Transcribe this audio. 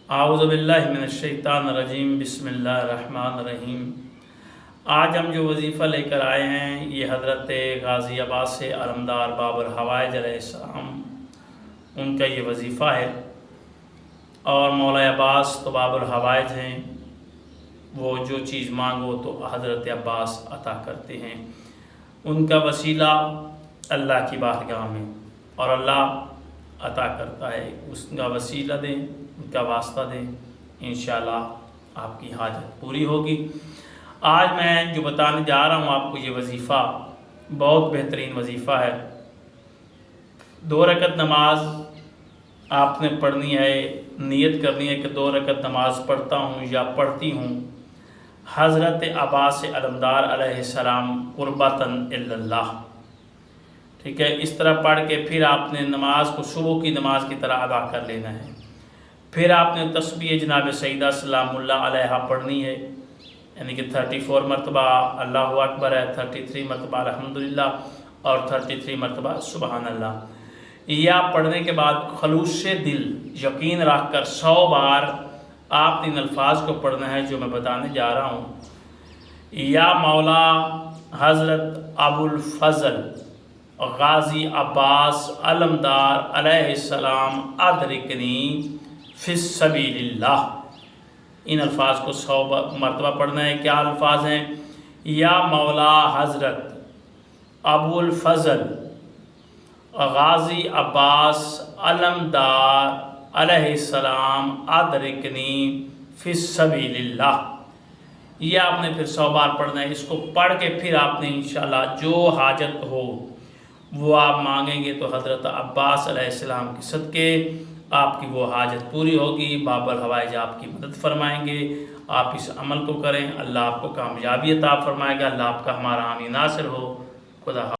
اعوذ باللہ من الشیطان الرجیم، بسم اللہ الرحمن الرحیم۔ آج ہم جو وظیفہ لے کر آئے ہیں یہ حضرت غازی عباس سے علمدار باب الحوائج علیہ السلام ان کا یہ وظیفہ ہے، اور مولا عباس تو باب الحوائج ہیں، وہ جو چیز مانگو تو حضرت عباس عطا کرتے ہیں۔ ان کا وسیلہ اللہ کی بارگاہ میں، اور اللہ عطا کرتا ہے، اس کا وسیلہ دیں، ان کا واسطہ دیں، انشاءاللہ آپ کی حاجت پوری ہوگی۔ آج میں جو بتانے جا رہا ہوں آپ کو یہ وظیفہ بہت بہترین وظیفہ ہے۔ 2 رکعت نماز آپ نے پڑھنی ہے، نیت کرنی ہے کہ 2 رکعت نماز پڑھتا ہوں یا پڑھتی ہوں حضرت عباس علمدار علیہ السلام قربتاً اللہ، ٹھیک ہے۔ اس طرح پڑھ کے پھر آپ نے نماز کو صبح کی نماز کی طرح ادا کر لینا ہے۔ پھر آپ نے تسبیح جناب سیدہ سلام اللہ علیہ پڑھنی ہے، یعنی کہ 34 مرتبہ اللہ اکبر ہے، 33 مرتبہ الحمدللہ اور 33 مرتبہ سبحان اللہ۔ یا پڑھنے کے بعد خلوص سے دل یقین رکھ کر 100 بار آپ ان الفاظ کو پڑھنا ہے جو میں بتانے جا رہا ہوں۔ یا مولا حضرت ابو الفضل غازی عباس علمدار علیہ السلام ادرکنی فی سبیل اللہ، ان الفاظ کو 100 مرتبہ پڑھنا ہے۔ کیا الفاظ ہیں؟ یا مولا حضرت ابو الفضل غازی عباس علمدار علیہ السلام ادرکنی فی سبیل اللہ، یہ آپ نے پھر 100 بار پڑھنا ہے۔ اس کو پڑھ کے پھر آپ نے انشاءاللہ جو حاجت ہو وہ آپ مانگیں گے تو حضرت عباس علیہ السلام کے صدقے آپ کی وہ حاجت پوری ہوگی۔ باب الحوائج آپ کی مدد فرمائیں گے۔ آپ اس عمل کو کریں، اللہ آپ کو کامیابی عطا فرمائے گا۔ اللہ آپ کا ہمارا حامی ناصر ہو۔ خدا حافظ۔